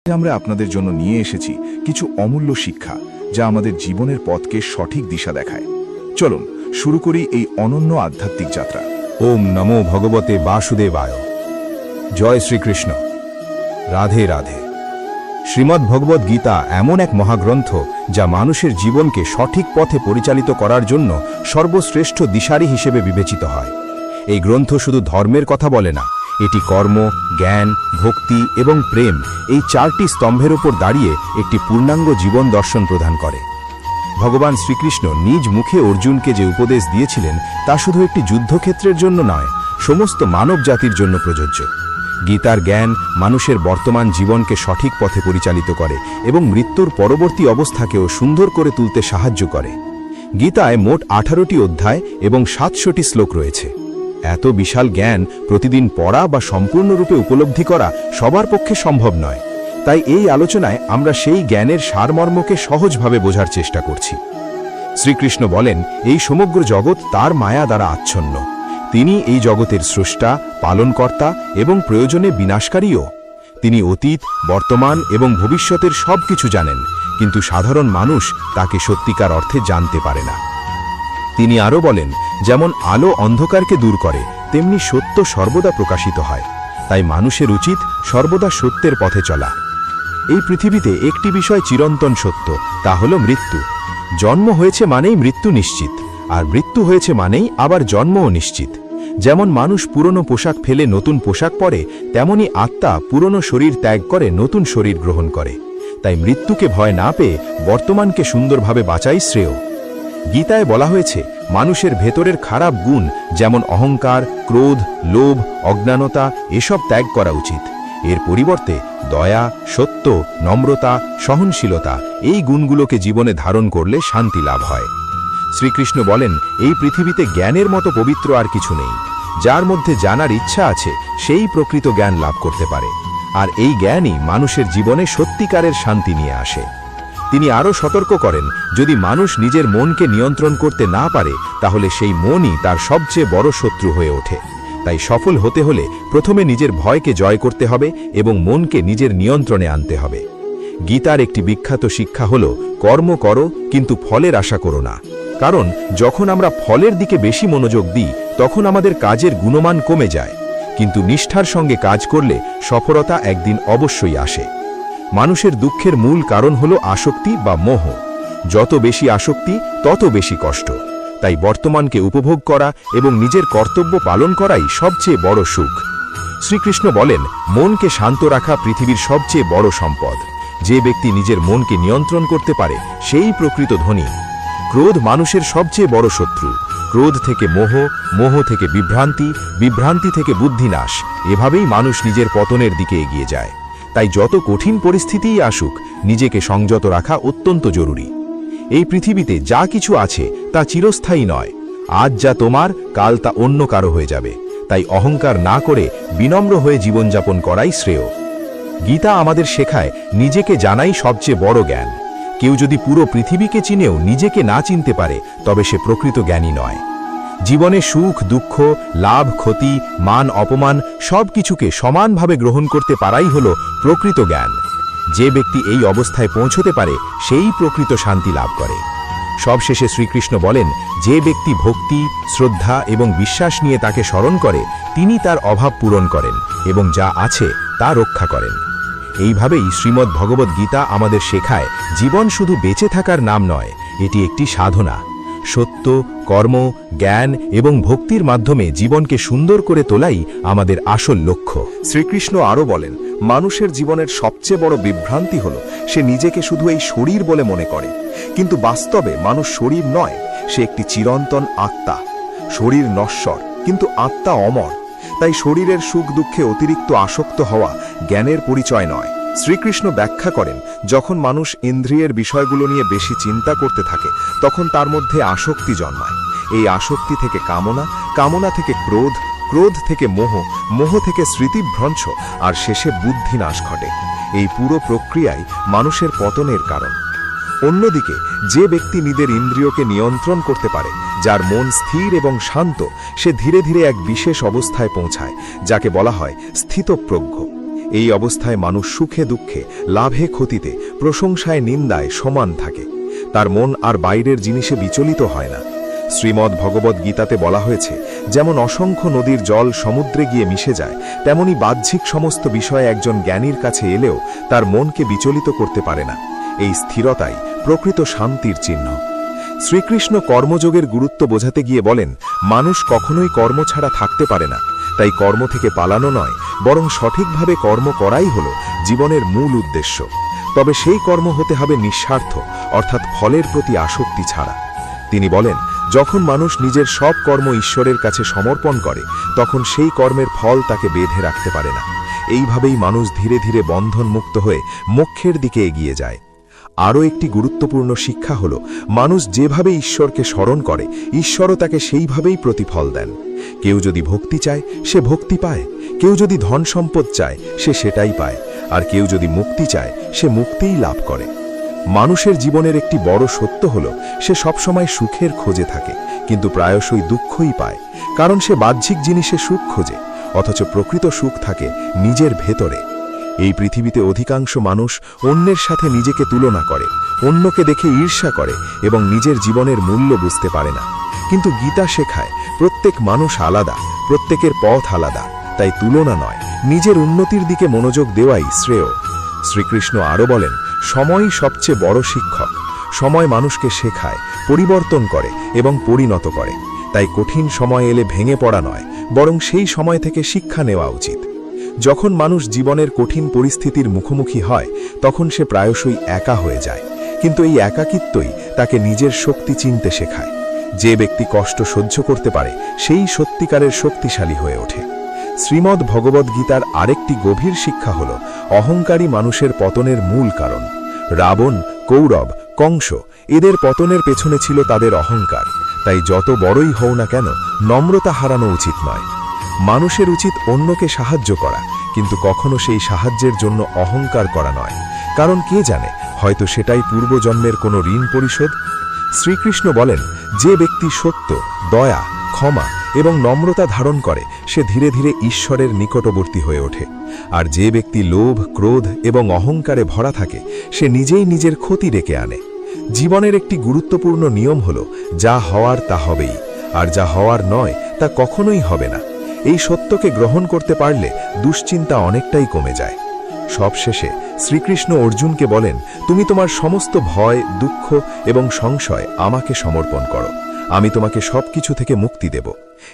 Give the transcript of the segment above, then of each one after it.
আমরা আপনাদের জন্য নিয়ে এসেছি কিছু অমূল্য শিক্ষা যা আমাদের জীবনের পথকে সঠিক দিশা দেখায়। চলুন শুরু করি এই অনন্য আধ্যাত্মিক যাত্রা। ওম নমো ভগবতে বাসুদেবায়। জয় শ্রীকৃষ্ণ। রাধে রাধে। শ্রীমদ্ ভগবদ্ গীতা এমন এক মহাগ্রন্থ যা মানুষের জীবনকে সঠিক পথে পরিচালিত করার জন্য সর্বশ্রেষ্ঠ দিশারি হিসেবে বিবেচিত হয়। এই গ্রন্থ শুধু ধর্মের কথা বলে না, এটি কর্ম, জ্ঞান, ভক্তি এবং প্রেম এই চারটি স্তম্ভের উপর দাঁড়িয়ে একটি পূর্ণাঙ্গ জীবন দর্শন প্রদান করে। ভগবান শ্রীকৃষ্ণ নিজ মুখে অর্জুনকে যে উপদেশ দিয়েছিলেন তা শুধু একটি যুদ্ধক্ষেত্রের জন্য নয়, সমস্ত মানব জাতির জন্য প্রযোজ্য। গীতার জ্ঞান মানুষের বর্তমান জীবনকে সঠিক পথে পরিচালিত করে এবং মৃত্যুর পরবর্তী অবস্থাকেও সুন্দর করে তুলতে সাহায্য করে। গীতায় মোট 18টি অধ্যায় এবং 700টি শ্লোক রয়েছে। এত বিশাল জ্ঞান প্রতিদিন পড়া বা সম্পূর্ণরূপে উপলব্ধি করা সবার পক্ষে সম্ভব নয়। তাই এই আলোচনায় আমরা সেই জ্ঞানের সারমর্মকে সহজভাবে বোঝার চেষ্টা করছি। শ্রীকৃষ্ণ বলেন, এই সমগ্র জগৎ তার মায়া দ্বারা আচ্ছন্ন। তিনি এই জগতের স্রষ্টা, পালনকর্তা এবং প্রয়োজনে বিনাশকারীও। তিনি অতীত, বর্তমান এবং ভবিষ্যতের সব কিছু জানেন, কিন্তু সাধারণ মানুষ তাকে সত্যিকার অর্থে জানতে পারে না। তিনি আরও বলেন, যেমন আলো অন্ধকারকে দূর করে, তেমনি সত্য সর্বদা প্রকাশিত হয়। তাই মানুষের উচিত সর্বদা সত্যের পথে চলা। এই পৃথিবীতে একটি বিষয় চিরন্তন সত্য, তা হল মৃত্যু। জন্ম হয়েছে মানেই মৃত্যু নিশ্চিত, আর মৃত্যু হয়েছে মানেই আবার জন্মও নিশ্চিত। যেমন মানুষ পুরনো পোশাক ফেলে নতুন পোশাক পরে, তেমনি আত্মা পুরনো শরীর ত্যাগ করে নতুন শরীর গ্রহণ করে। তাই মৃত্যুকে ভয় না পেয়ে বর্তমানকে সুন্দরভাবে বাঁচাই শ্রেয়। গীতায় বলা হয়েছে, মানুষের ভেতরের খারাপ গুণ যেমন অহংকার, ক্রোধ, লোভ, অজ্ঞানতা এসব ত্যাগ করা উচিত। এর পরিবর্তে দয়া, সত্য, নম্রতা, সহনশীলতা এই গুণগুলোকে জীবনে ধারণ করলে শান্তি লাভ হয়। শ্রীকৃষ্ণ বলেন, এই পৃথিবীতে জ্ঞানের মতো পবিত্র আর কিছু নেই। যার মধ্যে জানার ইচ্ছা আছে সেই প্রকৃত জ্ঞান লাভ করতে পারে, আর এই জ্ঞানই মানুষের জীবনে সত্যিকারের শান্তি নিয়ে আসে। তিনি আরও সতর্ক করেন, যদি মানুষ নিজের মনকে নিয়ন্ত্রণ করতে না পারে তাহলে সেই মনই তার সবচেয়ে বড় শত্রু হয়ে ওঠে। তাই সফল হতে হলে প্রথমে নিজের ভয়কে জয় করতে হবে এবং মনকে নিজের নিয়ন্ত্রণে আনতে হবে। গীতার একটি বিখ্যাত শিক্ষা হল, কর্ম করো কিন্তু ফলের আশা করো না। কারণ যখন আমরা ফলের দিকে বেশি মনোযোগ দিই তখন আমাদের কাজের গুণমান কমে যায়, কিন্তু নিষ্ঠার সঙ্গে কাজ করলে সফলতা একদিন অবশ্যই আসে। মানুষের দুঃখের মূল কারণ হল আসক্তি বা মোহ। যত বেশি আসক্তি তত বেশি কষ্ট। তাই বর্তমানকে উপভোগ করা এবং নিজের কর্তব্য পালন করাই সবচেয়ে বড় সুখ। শ্রীকৃষ্ণ বলেন, মনকে শান্ত রাখা পৃথিবীর সবচেয়ে বড় সম্পদ। যে ব্যক্তি নিজের মনকে নিয়ন্ত্রণ করতে পারে সেই প্রকৃত ধনী। ক্রোধ মানুষের সবচেয়ে বড় শত্রু। ক্রোধ থেকে মোহ, মোহ থেকে বিভ্রান্তি, বিভ্রান্তি থেকে বুদ্ধিনাশ। এভাবেই মানুষ নিজের পতনের দিকে এগিয়ে যায়। তাই যত কঠিন পরিস্থিতিই আসুক, নিজেকে সংযত রাখা অত্যন্ত জরুরি। এই পৃথিবীতে যা কিছু আছে তা চিরস্থায়ী নয়। আজ যা তোমার, কাল তা অন্য কারো হয়ে যাবে। তাই অহংকার না করে বিনম্র হয়ে জীবনযাপন করাই শ্রেয়। গীতা আমাদের শেখায়, নিজেকে জানাই সবচেয়ে বড় জ্ঞান। কেউ যদি পুরো পৃথিবীকে চিনেও নিজেকে না চিনতে পারে তবে সে প্রকৃত জ্ঞানী নয়। জীবনে সুখ, দুঃখ, লাভ, ক্ষতি, মান, অপমান সব কিছুকে সমানভাবে গ্রহণ করতে পারাই হল প্রকৃত জ্ঞান। যে ব্যক্তি এই অবস্থায় পৌঁছতে পারে সেই প্রকৃত শান্তি লাভ করে। সবশেষে শ্রীকৃষ্ণ বলেন, যে ব্যক্তি ভক্তি, শ্রদ্ধা এবং বিশ্বাস নিয়ে তাকে স্মরণ করে তিনি তার অভাব পূরণ করেন এবং যা আছে তা রক্ষা করেন। এইভাবেই শ্রীমদ্ ভগবদ্ গীতা আমাদের শেখায়, জীবন শুধু বেঁচে থাকার নাম নয়, এটি একটি সাধনা। সত্য, কর্ম, জ্ঞান এবং ভক্তির মাধ্যমে জীবনকে সুন্দর করে তোলাই আমাদের আসল লক্ষ্য। শ্রীকৃষ্ণ আরও বলেন, মানুষের জীবনের সবচেয়ে বড় বিভ্রান্তি হল সে নিজেকে শুধু এই শরীর বলে মনে করে, কিন্তু বাস্তবে মানুষ শরীর নয়, সে একটি চিরন্তন আত্মা। শরীর নশ্বর, কিন্তু আত্মা অমর। তাই শরীরের সুখ দুঃখে অতিরিক্ত আসক্ত হওয়া জ্ঞানের পরিচয় নয়। শ্রীকৃষ্ণ ব্যাখ্যা করেন, যখন মানুষ ইন্দ্রিয়ের বিষয়গুলো নিয়ে বেশি চিন্তা করতে থাকে তখন তার মধ্যে আসক্তি জন্মায়। এই আসক্তি থেকে কামনা, কামনা থেকে ক্রোধ, ক্রোধ থেকে মোহ, মোহ থেকে স্মৃতিভ্রংশ, আর শেষে বুদ্ধিনাশ ঘটে। এই পুরো প্রক্রিয়াই মানুষের পতনের কারণ। অন্যদিকে যে ব্যক্তি নিজের ইন্দ্রিয়কে নিয়ন্ত্রণ করতে পারে, যার মন স্থির এবং শান্ত, সে ধীরে ধীরে এক বিশেষ অবস্থায় পৌঁছায় যাকে বলা হয় স্থিতপ্রজ্ঞ। এই অবস্থায় মানুষ সুখে দুঃখে, লাভে ক্ষতিতে, প্রশংসায় নিন্দায় সমান থাকে। তার মন আর বাইরের জিনিসে বিচলিত হয় না। শ্রীমদ্ ভগবদ্ গীতাতে বলা হয়েছে, যেমন অসংখ্য নদীর জল সমুদ্রে গিয়ে মিশে যায়, তেমনি বাহ্যিক সমস্ত বিষয়ে একজন জ্ঞানীর কাছে এলেও তার মনকে বিচলিত করতে পারে না। এই স্থিরতাই প্রকৃত শান্তির চিহ্ন। শ্রীকৃষ্ণ কর্মযোগের গুরুত্ব বোঝাতে গিয়ে বলেন, মানুষ কখনোই কর্ম ছাড়া থাকতে পারে না। তাই কর্ম থেকে পালানো নয়, বরং সঠিকভাবে কর্ম করাই হল জীবনের মূল উদ্দেশ্য। তবে সেই কর্ম হতে হবে নিঃস্বার্থ, অর্থাৎ ফলের প্রতি আসক্তি ছাড়া। তিনি বলেন, যখন মানুষ নিজের সব কর্ম ঈশ্বরের কাছে সমর্পণ করে, তখন সেই কর্মের ফল তাকে বেঁধে রাখতে পারে না। এইভাবেই মানুষ ধীরে ধীরে বন্ধনমুক্ত হয়ে মোক্ষের দিকে এগিয়ে যায়। আরও একটি গুরুত্বপূর্ণ শিক্ষা হল, মানুষ যেভাবে ঈশ্বরকে স্মরণ করে, ঈশ্বরও তাকে সেইভাবেই প্রতিফল দেন। কেউ যদি ভক্তি চায়, সে ভক্তি পায়। কেউ যদি ধন সম্পদ চায়, সে সেটাই পায়। আর কেউ যদি মুক্তি চায়, সে মুক্তিই লাভ করে। মানুষের জীবনের একটি বড় সত্য হল, সে সবসময় সুখের খোঁজে থাকে, কিন্তু প্রায়শই দুঃখই পায়। কারণ সে বাহ্যিক জিনিসে সুখ খোঁজে, অথচ প্রকৃত সুখ থাকে নিজের ভেতরে। এই পৃথিবীতে অধিকাংশ মানুষ অন্যের সাথে নিজেকে তুলনা করে, অন্যকে দেখে ঈর্ষা করে এবং নিজের জীবনের মূল্য বুঝতে পারে না। কিন্তু গীতা শেখায়, প্রত্যেক মানুষ আলাদা, প্রত্যেকের পথ আলাদা। তাই তুলনা নয়, নিজের উন্নতির দিকে মনোযোগ দেওয়াই শ্রেয়। শ্রীকৃষ্ণ আরও বলেন, সময়ই সবচেয়ে বড় শিক্ষক। সময় মানুষকে শেখায়, পরিবর্তন করে এবং পরিণত করে। তাই কঠিন সময় এলে ভেঙে পড়া নয়, বরং সেই সময় থেকে শিক্ষা নেওয়া উচিত। যখন মানুষ জীবনের কঠিন পরিস্থিতির মুখোমুখি হয়, তখন সে প্রায়শই একা হয়ে যায়। কিন্তু এই একাকিত্বই তাকে নিজের শক্তি চিনতে শেখায়। যে ব্যক্তি কষ্ট সহ্য করতে পারে, সেই সত্যিকারের শক্তিশালী হয়ে ওঠে। শ্রীমদ্ ভগবদ্ গীতার আরেকটি গভীর শিক্ষা হল, অহংকারী মানুষের পতনের মূল কারণ। রাবণ, কৌরব, কংস, এদের পতনের পেছনে ছিল তাদের অহংকার। তাই যত বড়ই হও না কেন, নম্রতা হারানো উচিত নয়। মানুষের উচিত অন্যকে সাহায্য করা, কিন্তু কখনো সেই সাহায্যের জন্য অহংকার করা নয়। কারণ কে জানে, হয়তো সেটাই পূর্বজন্মের কোনো ঋণ পরিশোধ। শ্রীকৃষ্ণ বলেন, যে ব্যক্তি সত্য, দয়া, ক্ষমা এবং নম্রতা ধারণ করে, সে ধীরে ধীরে ঈশ্বরের নিকটবর্তী হয়ে ওঠে। আর যে ব্যক্তি লোভ, ক্রোধ এবং অহংকারে ভরা থাকে, সে নিজেই নিজের ক্ষতি ডেকে আনে। জীবনের একটি গুরুত্বপূর্ণ নিয়ম হল, যা হওয়ার তা হবেই, আর যা হওয়ার নয় তা কখনোই হবে না। এই সত্যকে গ্রহণ করতে পারলে দুশ্চিন্তা অনেকটাই কমে যায়। সবশেষে শ্রীকৃষ্ণ অর্জুনকে বলেন, তুমি তোমার সমস্ত ভয়, দুঃখ এবং সংশয় আমাকে সমর্পণ করো। আমি তোমাকে সবকিছু থেকে মুক্তি দেব।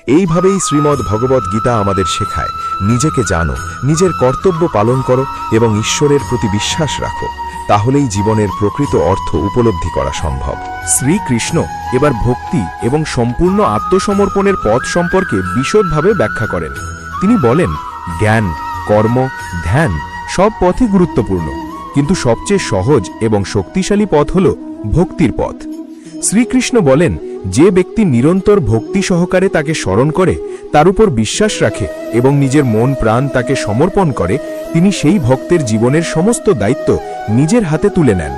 এইভাবেই শ্রীমদ্ ভগবদ্ গীতা আমাদের শেখায়, নিজেকে জানো, নিজের কর্তব্য পালন করো এবং ঈশ্বরের প্রতি বিশ্বাস রাখো। তাহলেই জীবনের প্রকৃত অর্থ উপলব্ধি করা সম্ভব। শ্রীকৃষ্ণ এবার ভক্তি এবং সম্পূর্ণ আত্মসমর্পণের পথ সম্পর্কে বিশদভাবে ব্যাখ্যা করেন। তিনি বলেন, জ্ঞান, কর্ম, ধ্যান সব পথই গুরুত্বপূর্ণ, কিন্তু সবচেয়ে সহজ এবং শক্তিশালী পথ হল ভক্তির পথ। শ্রীকৃষ্ণ বলেন, যে ব্যক্তি নিরন্তর ভক্তি সহকারে তাকে স্মরণ করে, তার উপর বিশ্বাস রাখে এবং নিজের মন প্রাণ তাকে সমর্পণ করে, তিনি সেই ভক্তের জীবনের সমস্ত দায়িত্ব নিজের হাতে তুলে নেন।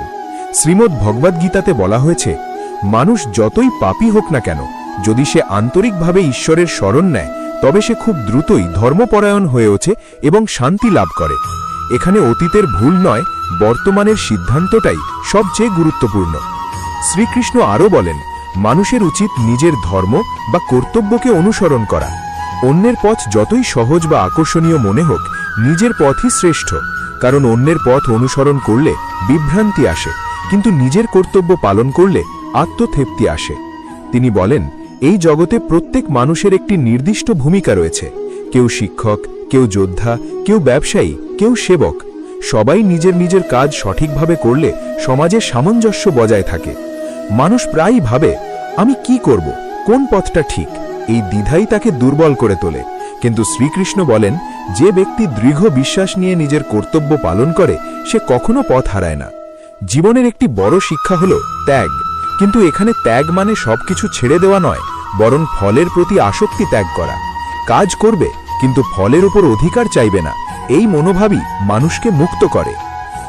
শ্রীমদ্ ভগবদ্ গীতাতে বলা হয়েছে, মানুষ যতই পাপী হোক না কেন, যদি সে আন্তরিকভাবে ঈশ্বরের শরণ নেয়, তবে সে খুব দ্রুতই ধর্মপরায়ণ হয়ে ওঠে এবং শান্তি লাভ করে। এখানে অতীতের ভুল নয়, বর্তমানের সিদ্ধান্তটাই সবচেয়ে গুরুত্বপূর্ণ। শ্রীকৃষ্ণ আরও বলেন, মানুষের উচিত নিজের ধর্ম বা কর্তব্যকে অনুসরণ করা। অন্যের পথ যতই সহজ বা আকর্ষণীয় মনে হোক, নিজের পথই শ্রেষ্ঠ। কারণ অন্যের পথ অনুসরণ করলে বিভ্রান্তি আসে, কিন্তু নিজের কর্তব্য পালন করলে আত্মতৃপ্তি আসে। তিনি বলেন, এই জগতে প্রত্যেক মানুষের একটি নির্দিষ্ট ভূমিকা রয়েছে। কেউ শিক্ষক, কেউ যোদ্ধা, কেউ ব্যবসায়ী, কেউ সেবক। সবাই নিজের নিজের কাজ সঠিকভাবে করলে সমাজে সামঞ্জস্য বজায় থাকে। মানুষ প্রায়ই ভাবে, আমি কি করব, কোন পথটা ঠিক? এই দ্বিধাই তাকে দুর্বল করে তোলে। কিন্তু শ্রীকৃষ্ণ বলেন, যে ব্যক্তি দৃঢ় বিশ্বাস নিয়ে নিজের কর্তব্য পালন করে, সে কখনো পথ হারায় না। জীবনের একটি বড় শিক্ষা হল ত্যাগ। কিন্তু এখানে ত্যাগ মানে সবকিছু ছেড়ে দেওয়া নয়, বরং ফলের প্রতি আসক্তি ত্যাগ করা। কাজ করবে, কিন্তু ফলের উপর অধিকার চাইবে না। এই মনোভাবই মানুষকে মুক্ত করে।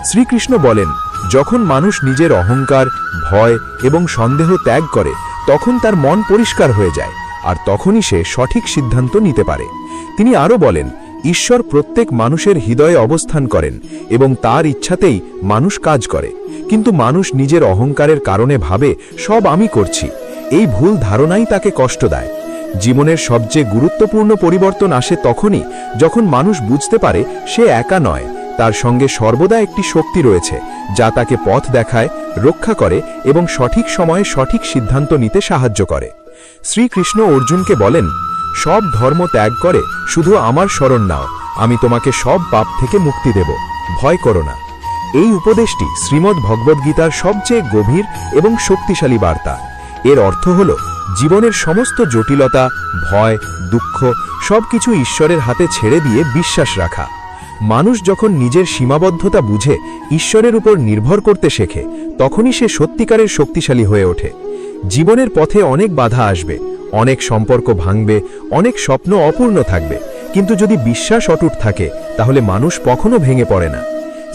শ্রীকৃষ্ণ বলেন, যখন মানুষ নিজের অহংকার, ভয় এবং সন্দেহ ত্যাগ করে, তখন তার মন পরিষ্কার হয়ে যায়, আর তখনই সে সঠিক সিদ্ধান্ত নিতে পারে। তিনি আরও বলেন, ঈশ্বর প্রত্যেক মানুষের হৃদয়ে অবস্থান করেন এবং তার ইচ্ছাতেই মানুষ কাজ করে, কিন্তু মানুষ নিজের অহংকারের কারণে ভাবে সব আমি করছি। এই ভুল ধারণাই তাকে কষ্ট দেয়। জীবনের সবচেয়ে গুরুত্বপূর্ণ পরিবর্তন আসে তখনই যখন মানুষ বুঝতে পারে সে একা নয়, তার সঙ্গে সর্বদা একটি শক্তি রয়েছে যা তাকে পথ দেখায়, রক্ষা করে এবং সঠিক সময়ে সঠিক সিদ্ধান্ত নিতে সাহায্য করে। শ্রীকৃষ্ণ অর্জুনকে বলেন, সব ধর্ম ত্যাগ করে শুধু আমার শরণ নাও, আমি তোমাকে সব পাপ থেকে মুক্তি দেব, ভয় করো না। এই উপদেশটি শ্রীমদ্ ভগবদ্গীতার সবচেয়ে গভীর এবং শক্তিশালী বার্তা। এর অর্থ হল জীবনের সমস্ত জটিলতা, ভয়, দুঃখ সবকিছু ঈশ্বরের হাতে ছেড়ে দিয়ে বিশ্বাস রাখা। মানুষ যখন নিজের সীমাবদ্ধতা বুঝে ঈশ্বরের উপর নির্ভর করতে শেখে, তখনই সে সত্যিকারের শক্তিশালী হয়ে ওঠে। জীবনের পথে অনেক বাধা আসবে, অনেক সম্পর্ক ভাঙবে, অনেক স্বপ্ন অপূর্ণ থাকবে, কিন্তু যদি বিশ্বাস অটুট থাকে তাহলে মানুষ কখনো ভেঙে পড়ে না।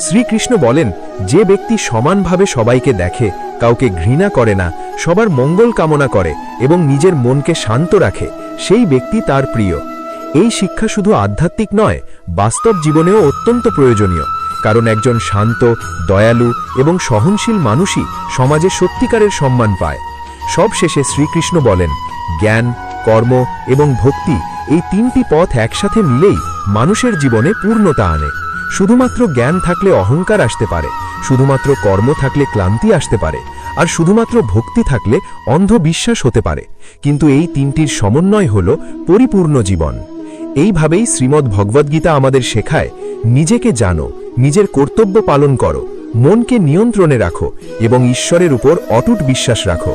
শ্রীকৃষ্ণ বলেন, যে ব্যক্তি সমানভাবে সবাইকে দেখে, কাউকে ঘৃণা করে না, সবার মঙ্গল কামনা করে এবং নিজের মনকে শান্ত রাখে, সেই ব্যক্তি তার প্রিয়। এই শিক্ষা শুধু আধ্যাত্মিক নয়, বাস্তব জীবনেও অত্যন্ত প্রয়োজনীয়, কারণ একজন শান্ত, দয়ালু এবং সহনশীল মানুষই সমাজে সত্যিকারের সম্মান পায়। সবশেষে শ্রীকৃষ্ণ বলেন, জ্ঞান, কর্ম এবং ভক্তি এই তিনটি পথ একসাথে মিলেই মানুষের জীবনে পূর্ণতা আনে। শুধুমাত্র জ্ঞান থাকলে অহংকার আসতে পারে, শুধুমাত্র কর্ম থাকলে ক্লান্তি আসতে পারে, আর শুধুমাত্র ভক্তি থাকলে অন্ধবিশ্বাস হতে পারে, কিন্তু এই তিনটির সমন্বয় হল পরিপূর্ণ জীবন। এইভাবেই শ্রীমদ্ ভগবদ্গীতা আমাদের শেখায়, নিজেকে জানো, নিজের কর্তব্য পালন করো, মনকে নিয়ন্ত্রণে রাখো এবং ঈশ্বরের উপর অটুট বিশ্বাস রাখো।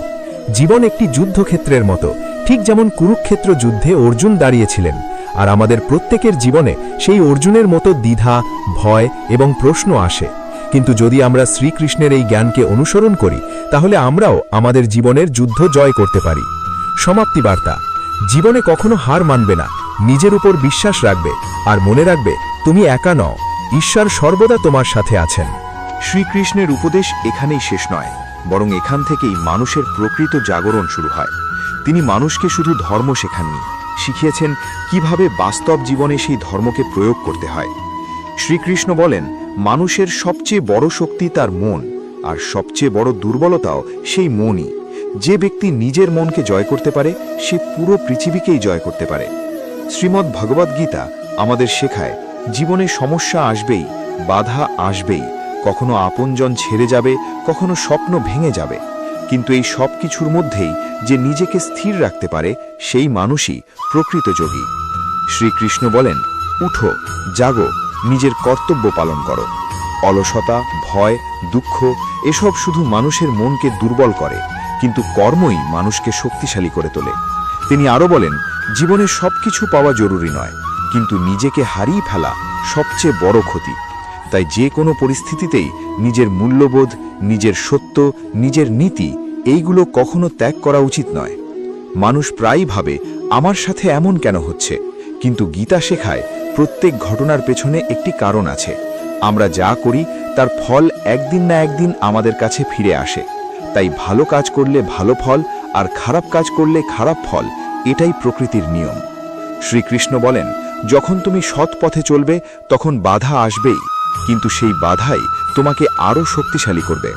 জীবন একটি যুদ্ধক্ষেত্রের মতো, ঠিক যেমন কুরুক্ষেত্র যুদ্ধে অর্জুন দাঁড়িয়েছিলেন, আর আমাদের প্রত্যেকের জীবনে সেই অর্জুনের মতো দ্বিধা, ভয় এবং প্রশ্ন আসে। কিন্তু যদি আমরা শ্রীকৃষ্ণের এই জ্ঞানকে অনুসরণ করি, তাহলে আমরাও আমাদের জীবনের যুদ্ধ জয় করতে পারি। সমাপ্তি বার্তা: জীবনে কখনো হার মানবে না, নিজের উপর বিশ্বাস রাখবে, আর মনে রাখবে তুমি একা নও, ঈশ্বর সর্বদা তোমার সাথে আছেন। শ্রীকৃষ্ণের উপদেশ এখানেই শেষ নয়, বরং এখান থেকেই মানুষের প্রকৃত জাগরণ শুরু হয়। তিনি মানুষকে শুধু ধর্ম শেখাননি, শিখিয়েছেন কিভাবে বাস্তব জীবনে সেই ধর্মকে প্রয়োগ করতে হয়। শ্রীকৃষ্ণ বলেন, মানুষের সবচেয়ে বড় শক্তি তার মন, আর সবচেয়ে বড় দুর্বলতাও সেই মনই। যে ব্যক্তি নিজের মনকে জয় করতে পারে, সে পুরো পৃথিবীকেই জয় করতে পারে। শ্রীমদ্ ভগবদ্গীতা আমাদের শেখায়, জীবনে সমস্যা আসবেই, বাধা আসবেই, কখনো আপনজন ছেড়ে যাবে, কখনো স্বপ্ন ভেঙে যাবে, কিন্তু এই সব কিছুর মধ্যেই যে নিজেকে স্থির রাখতে পারে, সেই মানুষই প্রকৃত যোগী। শ্রীকৃষ্ণ বলেন, উঠো, জাগো, নিজের কর্তব্য পালন করো। অলসতা, ভয়, দুঃখ এসব শুধু মানুষের মনকে দুর্বল করে, কিন্তু কর্মই মানুষকে শক্তিশালী করে তোলে। তিনি আরও বলেন, জীবনে সবকিছু পাওয়া জরুরি নয়, কিন্তু নিজেকে হারিয়ে ফেলা সবচেয়ে বড় ক্ষতি। তাই যে কোনো পরিস্থিতিতেই নিজের মূল্যবোধ, নিজের সত্য, নিজের নীতি এইগুলো কখনো ত্যাগ করা উচিত নয়। মানুষ প্রায়ই ভাবে, আমার সাথে এমন কেন হচ্ছে, কিন্তু গীতা শেখায় প্রত্যেক ঘটনার পেছনে একটি কারণ আছে। আমরা যা করি তার ফল একদিন না একদিন আমাদের কাছে ফিরে আসে। তাই ভালো কাজ করলে ভালো ফল, আর খারাপ কাজ করলে খারাপ ফল, এটাই প্রকৃতির নিয়ম। শ্রীকৃষ্ণ বলেন, যখন তুমি সৎ পথে চলবে তখন বাধা আসবেই, কিন্তু সেই বাধাই তোমাকে আরও শক্তিশালী করবে।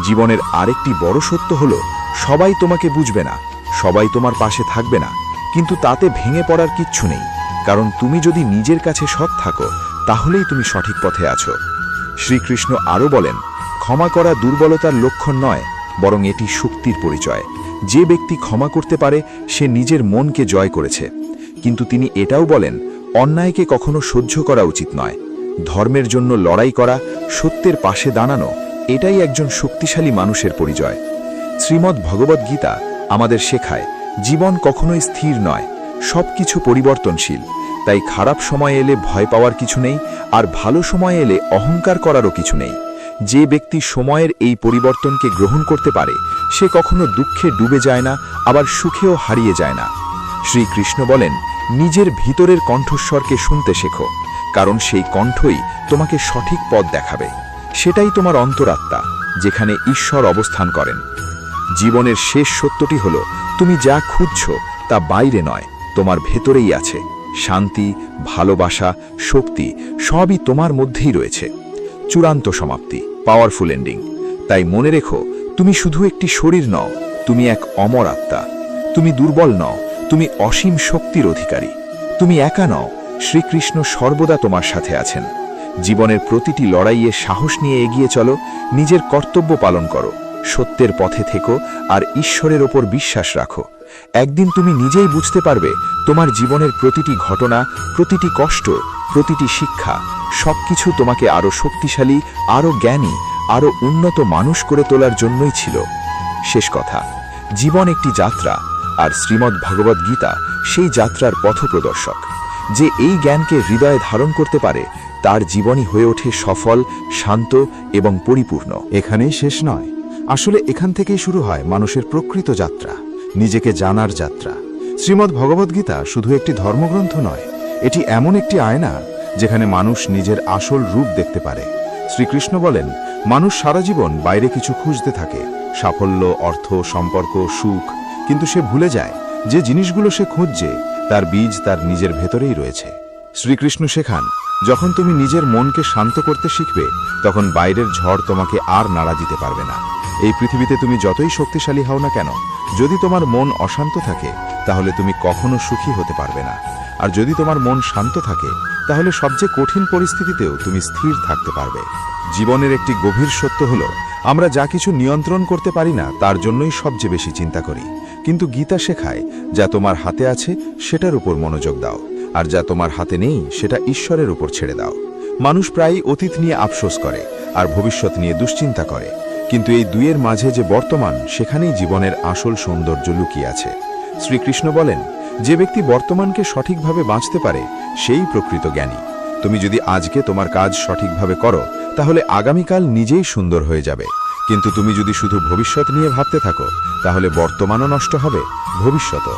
জীবনের আরেকটি বড় সত্য হলো, সবাই তোমাকে বুঝবে না, সবাই তোমার পাশে থাকবে না, কিন্তু তাতে ভেঙে পড়ার কিচ্ছু নেই, কারণ তুমি যদি নিজের কাছে সৎ থাকো, তাহলেই তুমি সঠিক পথে আছো। শ্রীকৃষ্ণ আরও বলেন, ক্ষমা করা দুর্বলতার লক্ষণ নয়, বরং এটি শক্তির পরিচয়। যে ব্যক্তি ক্ষমা করতে পারে, সে নিজের মনকে জয় করেছে। কিন্তু তিনি এটাও বলেন, অন্যায়কে কখনো সহ্য করা উচিত নয়। ধর্মের জন্য লড়াই করা, সত্যের পাশে দাঁড়ানো, এটাই একজন শক্তিশালী মানুষের পরিচয়। শ্রীমদ্ ভগবদ্গীতা আমাদের শেখায়, জীবন কখনোই স্থির নয়, সবকিছু পরিবর্তনশীল। তাই খারাপ সময় এলে ভয় পাওয়ার কিছু নেই, আর ভালো সময় এলে অহংকার করারও কিছু নেই। যে ব্যক্তি সময়ের এই পরিবর্তনকে গ্রহণ করতে পারে, সে কখনো দুঃখে ডুবে যায় না, আবার সুখেও হারিয়ে যায় না। শ্রীকৃষ্ণ বলেন, নিজের ভিতরের কণ্ঠস্বরকে শুনতে শেখো, কারণ সেই কণ্ঠই তোমাকে সঠিক পথ দেখাবে। সেটাই তোমার অন্তরাত্মা, যেখানে ঈশ্বর অবস্থান করেন। জীবনের শেষ সত্যটি হলো, তুমি যা খুঁজছ তা বাইরে নয়, তোমার ভেতরেই আছে। শান্তি, ভালোবাসা, শক্তি সবই তোমার মধ্যেই রয়েছে। চূড়ান্ত সমাপ্তি, পাওয়ারফুল এন্ডিং। তাই মনে রেখো, তুমি শুধু একটি শরীর নও, তুমি এক অমর আত্মা। তুমি দুর্বল নও, তুমি অসীম শক্তির অধিকারী। তুমি একা নও, শ্রীকৃষ্ণ সর্বদা তোমার সাথে আছেন। জীবনের প্রতিটি লড়াইয়ে সাহস নিয়ে এগিয়ে চলো, নিজের কর্তব্য পালন করো, সত্যের পথে থেকো আর ঈশ্বরের ওপর বিশ্বাস রাখো। একদিন তুমি নিজেই বুঝতে পারবে তোমার জীবনের প্রতিটি ঘটনা, প্রতিটি কষ্ট, প্রতিটি শিক্ষা সবকিছু তোমাকে আরো শক্তিশালী, আরো জ্ঞানী, আরো উন্নত মানুষ করে তোলার জন্যই ছিল। শেষ কথা, জীবন একটি যাত্রা, আর শ্রীমদ্ ভগবদ গীতা সেই যাত্রার পথপ্রদর্শক। যে এই জ্ঞানকে হৃদয়ে ধারণ করতে পারে, তার জীবনই হয়ে ওঠে সফল, শান্ত এবং পরিপূর্ণ। এখানেই শেষ নয়, আসলে এখান থেকেই শুরু হয় মানুষের প্রকৃত যাত্রা, নিজেকে জানার যাত্রা। শ্রীমদ্ ভগবদ্গীতা শুধু একটি ধর্মগ্রন্থ নয়, এটি এমন একটি আয়না যেখানে মানুষ নিজের আসল রূপ দেখতে পারে। শ্রীকৃষ্ণ বলেন, মানুষ সারা জীবন বাইরে কিছু খুঁজতে থাকে, সাফল্য, অর্থ, সম্পর্ক, সুখ, কিন্তু সে ভুলে যায় যে জিনিসগুলো সে খুঁজছে তার বীজ তার নিজের ভেতরেই রয়েছে। শ্রীকৃষ্ণ শেখান, যখন তুমি নিজের মনকে শান্ত করতে শিখবে, তখন বাইরের ঝড় তোমাকে আর নাড়া দিতে পারবে না। এই পৃথিবীতে তুমি যতই শক্তিশালী হও না কেন, যদি তোমার মন অশান্ত থাকে, তাহলে তুমি কখনো সুখী হতে পারবে না। আর যদি তোমার মন শান্ত থাকে, তাহলে সবচেয়ে কঠিন পরিস্থিতিতেও তুমি স্থির থাকতে পারবে। জীবনের একটি গভীর সত্য হলো, আমরা যা কিছু নিয়ন্ত্রণ করতে পারি না তার জন্যই সবচেয়ে বেশি চিন্তা করি। কিন্তু গীতা শেখায়, যা তোমার হাতে আছে সেটার উপর মনোযোগ দাও, আর যা তোমার হাতে নেই সেটা ঈশ্বরের উপর ছেড়ে দাও। মানুষ প্রায়ই অতীত নিয়ে আফসোস করে আর ভবিষ্যৎ নিয়ে দুশ্চিন্তা করে, কিন্তু এই দুইয়ের মাঝে যে বর্তমান, সেখানেই জীবনের আসল সৌন্দর্য লুকিয়ে আছে। শ্রীকৃষ্ণ বলেন, যে ব্যক্তি বর্তমানকে সঠিকভাবে বাঁচতে পারে সেই প্রকৃত জ্ঞানী। তুমি যদি আজকে তোমার কাজ সঠিকভাবে করো, তাহলে আগামীকাল নিজেই সুন্দর হয়ে যাবে। কিন্তু তুমি যদি শুধু ভবিষ্যৎ নিয়ে ভাবতে থাকো, তাহলে বর্তমানও নষ্ট হবে, ভবিষ্যৎও।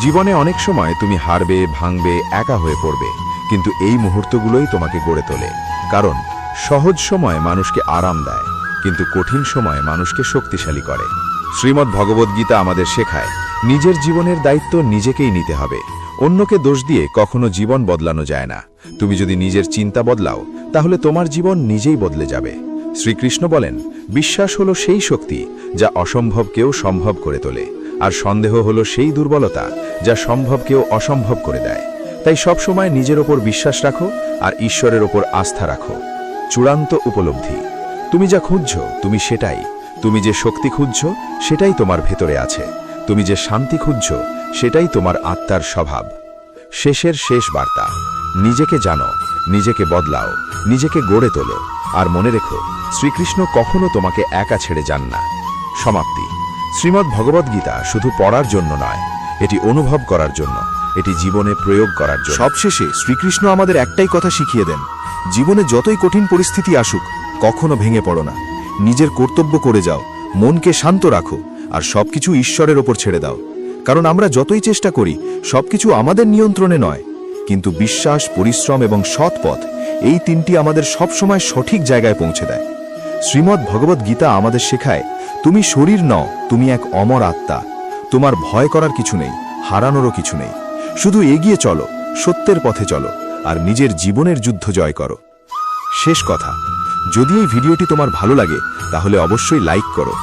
জীবনে অনেক সময় তুমি হারবে, ভাঙবে, একা হয়ে পড়বে, কিন্তু এই মুহূর্তগুলোই তোমাকে গড়ে তোলে। কারণ সহজ সময় মানুষকে আরাম দেয়, কিন্তু কঠিন সময় মানুষকে শক্তিশালী করে। শ্রীমদ্ ভগবদ্গীতা আমাদের শেখায়, নিজের জীবনের দায়িত্ব নিজেকেই নিতে হবে। অন্যকে দোষ দিয়ে কখনো জীবন বদলানো যায় না। তুমি যদি নিজের চিন্তা বদলাও, তাহলে তোমার জীবন নিজেই বদলে যাবে। শ্রীকৃষ্ণ বলেন, বিশ্বাস হলো সেই শক্তি যা অসম্ভবকেও সম্ভব করে তোলে, আর সন্দেহ হলো সেই দুর্বলতা যা সম্ভবকেও অসম্ভব করে দেয়। তাই সবসময় নিজের ওপর বিশ্বাস রাখো আর ঈশ্বরের ওপর আস্থা রাখো। চূড়ান্ত উপলব্ধি, তুমি যা খুঁজছো তুমি সেটাই। তুমি যে শক্তি খুঁজছো সেটাই তোমার ভেতরে আছে। তুমি যে শান্তি খুঁজছো সেটাই তোমার আত্মার স্বভাব। শেষের শেষ বার্তা, নিজেকে জানো, নিজেকে বদলাও, নিজেকে গড়ে তোলো, আর মনে রেখো, শ্রীকৃষ্ণ কখনো তোমাকে একা ছেড়ে যান না। সমাপ্তি, শ্রীমদ্ ভগবদ্গীতা শুধু পড়ার জন্য নয়, এটি অনুভব করার জন্য, এটি জীবনে প্রয়োগ করার জন্য। সবশেষে শ্রীকৃষ্ণ আমাদের একটাই কথা শিখিয়ে দেন, জীবনে যতই কঠিন পরিস্থিতি আসুক, কখনো ভেঙে পড়ো না। নিজের কর্তব্য করে যাও, মনকে শান্ত রাখো, আর সবকিছু ঈশ্বরের ওপর ছেড়ে দাও। কারণ আমরা যতই চেষ্টা করি, সবকিছু আমাদের নিয়ন্ত্রণে নয়, কিন্তু বিশ্বাস, পরিশ্রম এবং সৎ পথ, এই তিনটি আমাদের সবসময় সঠিক জায়গায় পৌঁছে দেয়। শ্রীমদ্ ভগবদ গীতা আমাদের শেখায়, তুমি শরীর নও, তুমি এক অমর আত্মা। তোমার ভয় করার কিছু নেই, হারানোরও কিছু নেই। শুধু এগিয়ে চলো, সত্যের পথে চলো, আর নিজের জীবনের যুদ্ধ জয় করো। শেষ কথা, যদি এই ভিডিওটি তোমার ভালো লাগে, তাহলে অবশ্যই লাইক করো,